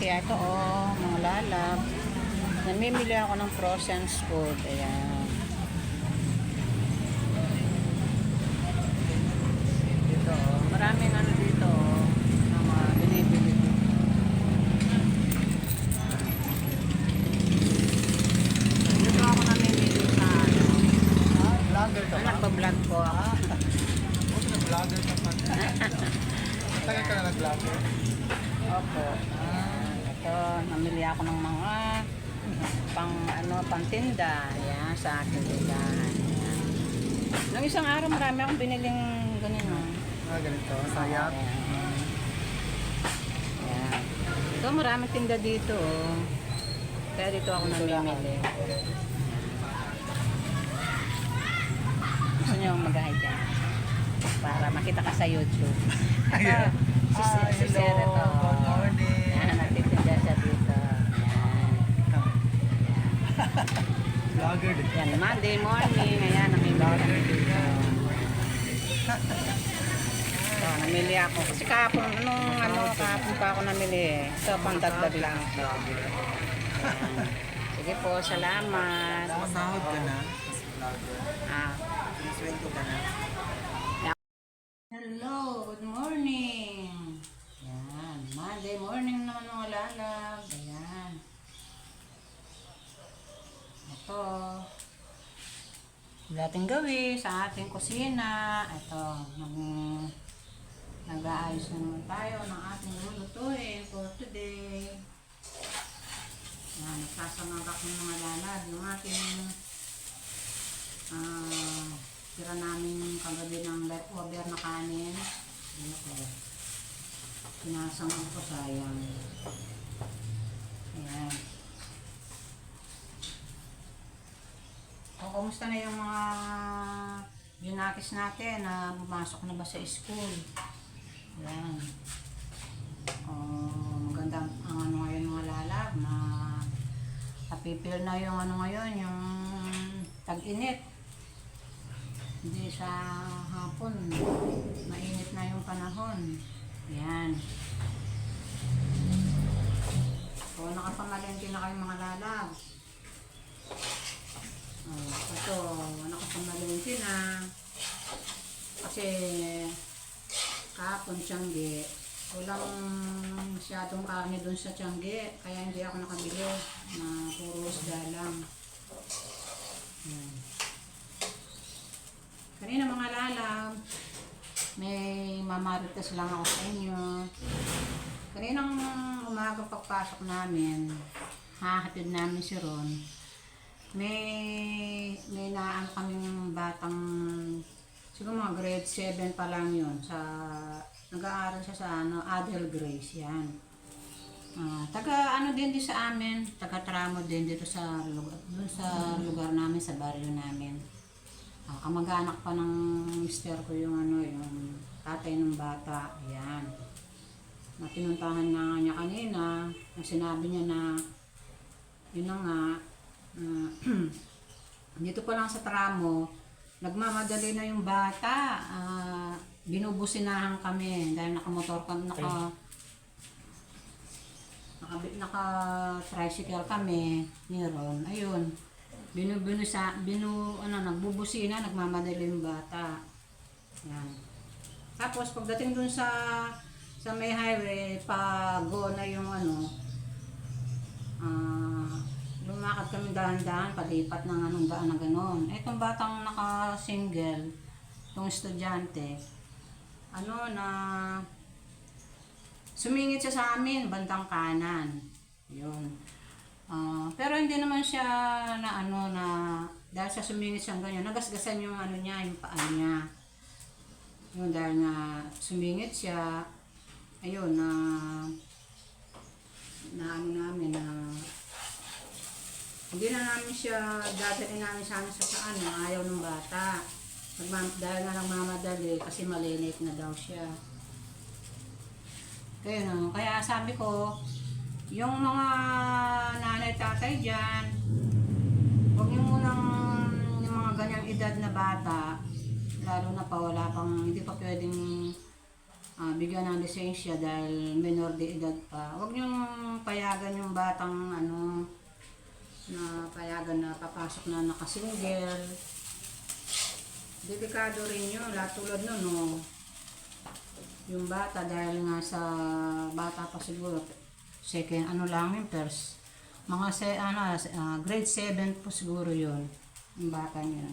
Kaya ito mga lalab. Namimili ako ng frozen food. Ayan. Dito maraming ano dito na mga binibili ko. Dito ako namimili sa ano. Vlogger ka ba? Nagpa-vlog po ako. Buti na vlogger ka pa. Tagal ka na nag-vlogger? Opo. Ito, namili ako ng mga pangtinda. Ayan, sa akin tindahan. Ayan. Nung isang araw, marami akong biniling ganito. Ganito, sayap. Ayan. Ito, maraming tinda dito. Kaya dito ako namimili. Gusto niyo mag-hi dyan? Para makita ka sa YouTube. Ayan. Si Sir ito. Good morning. Ayan, nagtitinda siya dito. Vlogger din. Yan, Monday morning. Ayan, namimili ako dito. So, namili ako. Kasi kahapon, kahapon pa ako namili. So, pangdagdag lang. Ayan. Sige po, salamat. Masahod ka na. Kasi vlogger. Siniswento ka na. Hello, good morning. Ayan, Monday morning naman mga lalab. Ayan. Ito. Dating gawin sa ating kusina. Ito, nag-aayos na naman tayo ng ating lulutuin for today. Ayan, nagsasamagak ng mga lalab yung ating tira namin kagabi ng leftover na kanin. Ito. Sinasangag ko, sayang. Ayan. O, kumusta na yung mga binakis natin na pumasok na ba sa school? Ayan. O, maganda ang ano ngayon mga lalab na napipil na yung ano ngayon, yung tag-init. Hindi sa hapon, mainit na yung panahon. Yan. So, nakapamalengke na kayong mga lalab. Ito, nakapamalengke na. Kasi, kahapon tiyangge, walang masyadong karne dun sa tiyangge. Kaya hindi ako nakabili na puro isda lang. Yan. Kanina mga lalab, may mamarites lang ako sa inyo. Kaninang umaga pagpasok namin, hahatid namin si Ron. May naan kaming batang, siguro mga grade 7 pa lang yun. Nag-aaral siya sa Adel Grace, yan. Taga din sa amin, taga Tramo din dito sa lugar namin, sa baryo namin. Kamag-anak pa ng mister ko yung yung tatay ng bata. Ayan. Pinuntahan na niya kanina. Sinabi niya na yun na nga dito pa lang sa Tramo nagmamadali na yung bata. Binubusinahan kami dahil nakamotor kami, naka-tricycle kami ni Ron. Ayun. Nagbubusina, nagmamadali yung bata. Yan. Tapos pagdating dun sa may highway, pag-go na yung lumakad kami dahan-dahan, palipat ng daan na ganon. Itong batang naka-single, itong estudyante, sumingit siya sa amin, bandang kanan. Yun. Pero hindi naman siya dahil sa sumingit siyang ganyan, nagasgasan yung niya, yung paa niya. Yun, dahil nga sumingit siya, ayun, hindi na namin siya, dadalhin namin sana sa ayaw ng bata. Dahil nga nagmamadali, kasi malinate na daw siya. Kaya sabi ko, yung mga nanay tatay dyan, huwag niyo munang yung mga ganyang edad na bata, lalo na pa wala pang, hindi pa pwedeng bigyan ng lisensya dahil minor de edad pa. Huwag niyong payagan yung batang na payagan na papasok na nakasingle. Delikado rin yun, lahat tulad nun, no? Yung bata dahil nga sa bata pa siguro, second, lang yung first. Mga grade 7 po siguro yun, yung bata niya.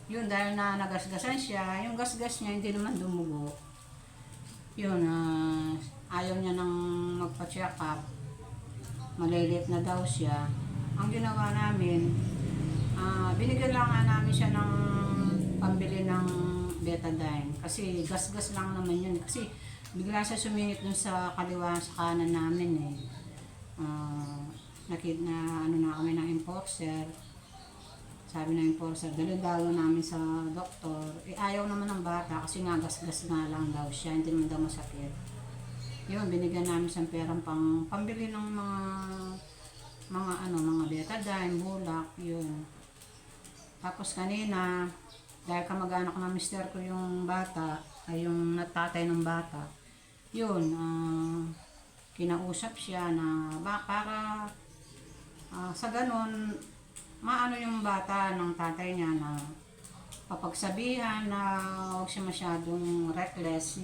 Yun, dahil na nagasgasan siya, yung gasgas niya hindi naman dumugo. Yun, ayaw niya nang magpa-check up. Malilit na daw siya. Ang ginawa namin, binigyan lang nga namin siya ng pambili ng betadine. Kasi gasgas lang naman yun. Kasi bigla siya sumingit dun sa kaliwa sa kanan namin eh. Na kami ng enforcer. Sabi ng enforcer, dalo namin sa doktor. Ayaw naman ng bata kasi nga gasgas nga lang daw siya, hindi naman daw masakit. Yun, binigyan namin siyang perang pambili ng mga betadine, bulak, yun. Tapos kanina, dahil kamag-anak ng mister ko yung bata, ay yung natatay ng bata, yun, kinausap siya na para sa ganun, maano yung bata ng tatay niya na papagsabihan na huwag siya masyadong reckless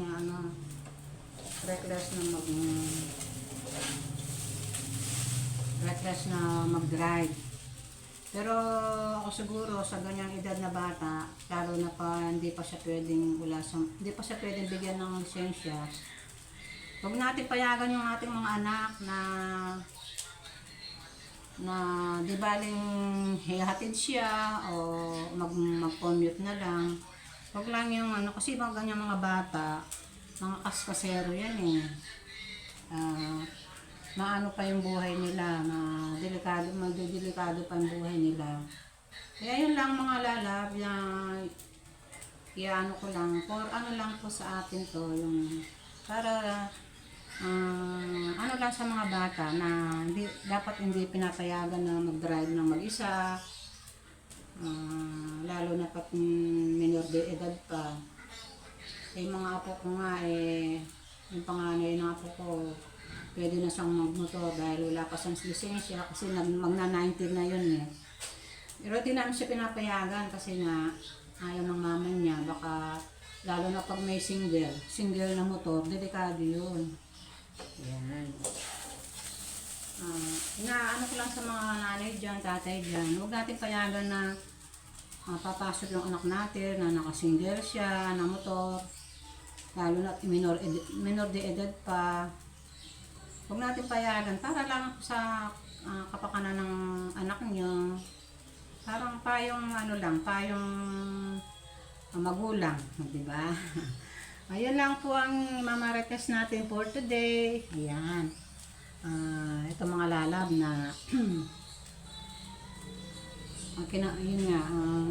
na mag-drive. Pero ako siguro sa ganyang edad na bata, lalo na pa hindi pa siya pwedeng bigyan ng lisensya. Huwag natin payagan yung ating mga anak na di baling hihatid siya o mag-commute na lang. Huwag lang yung kasi mga ganyan mga bata, mga kaskasero yan eh. Maano pa yung buhay nila, magdedelikado pa yung buhay nila. Kaya yun lang mga lalab, iano ko lang, lang po sa atin to, yung para lang sa mga bata na dapat hindi pinapayagan na mag-drive ng mag-isa, lalo na pag minor de edad pa. Mga apo ko nga yung panganay ng apo ko, pwede na siyang magmotor dahil wala pa siyang lisensya kasi magna-19 na yun eh. Pero di namin siya pinapayagan kasi nga ayaw ng mama niya, baka lalo na pag may single na motor, delikado yun. Yan. Inaano ko lang sa mga nanay dyan, tatay dyan, huwag natin payagan na papasok yung anak natin na nakasingle siya, na motor, lalo na minor de edad pa. Huwag natin payagan para lang sa kapakanan ng anak niyo. Parang payong magulang, di ba? Ayun lang po ang mamarites natin for today. Ayan. Ito mga lalab na yun nga,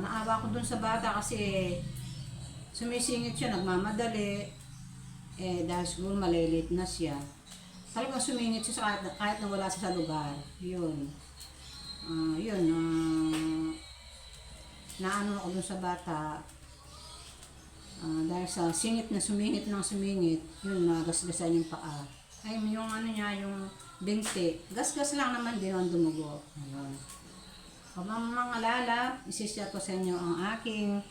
naawa ko dun sa bata kasi sumisingit siya, nagmamadali. Dahil siguro malilit na siya. Talagang sumingit siya kahit na wala siya sa lugar. Yun. Naano ako dun sa bata. Dahil sa sumingit, yun, nagasgasan yung paa. Ay, yung yung binti, gasgas lang naman din ang dumugo. Ayun. Mga lalap, isishare ko sa inyo ang aking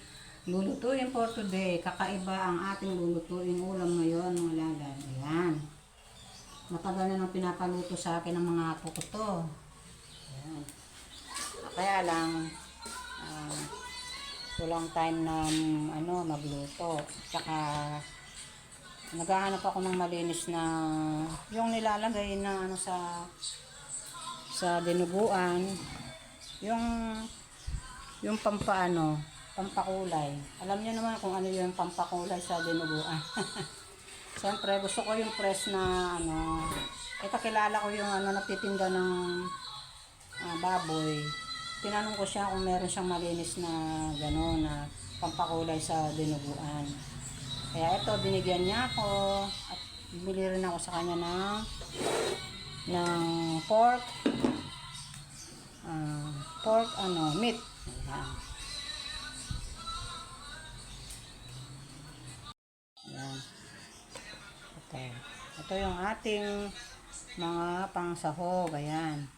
lulutuin for today. Kakaiba ang ating lulutuin ulam ngayon, mga lalap. Ayan. Matagal na nang pinapaluto sa akin ng mga apo ko to. Ayan. Kaya lang, walang time na magluto. Tsaka naghahanap ako ng malinis na yung nilalagay na sa dinuguan, yung pampakulay. Alam niyo naman kung ano yung pampakulay sa dinuguan. Siyempre gusto ko yung fresh na ito kilala ko yung nagtitinda ng baboy. Tinanong ko siya kung meron siyang malinis na gano'n na pampakulay sa dinuguan. Kaya ito, binigyan niya ako at bibili rin ako sa kanya ng pork meat. Ayan. Ayan. Ito yung ating mga pangsahog. Ayan.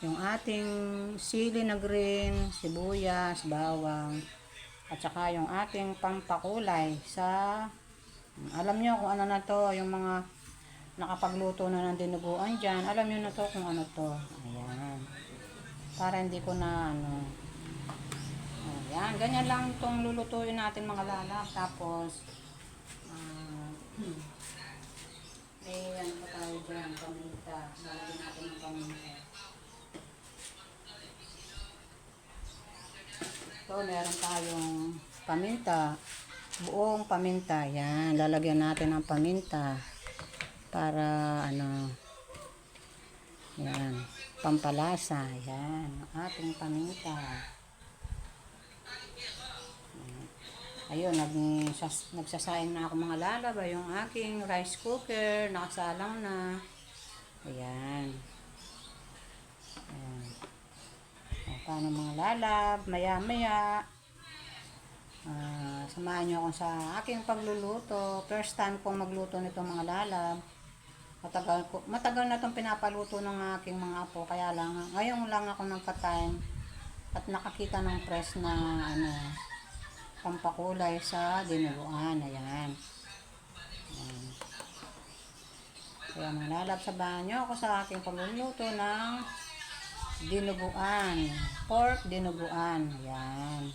Yung ating sili na green, sibuyas, bawang, at saka yung ating pampakulay sa, alam nyo kung ano na to, yung mga nakapagluto na ng dinuguan dyan, alam nyo na to kung ano to. Ayan. Para hindi ko na ayan, ganyan lang itong lulutuin natin mga lalap. Tapos, ano pa tayo dyan, paminta. Lalagyan natin ng paminta. Ito, meron tayong paminta. Buong paminta. Yan, lalagyan natin ng paminta. Para, yan, pampalasa. Yan, ang ating paminta. Ayun, nagsasaing na ako mga lalab. Yung aking rice cooker, nakasalang na. Ayan. Ayan. O, paano mga lalab, maya-maya. Samahan nyo ako sa aking pagluluto. First time kong magluto nito mga lalab. Matagal na itong pinapaluto ng aking mga apo. Kaya lang, ngayon lang ako nagka-time at nakakita ng press na pampakulay sa dinuguan. Ayan. Ayan. Kaya mga lalab, sabahan nyo ako sa aking pagluluto ng dinuguan. Pork dinuguan. Ayan.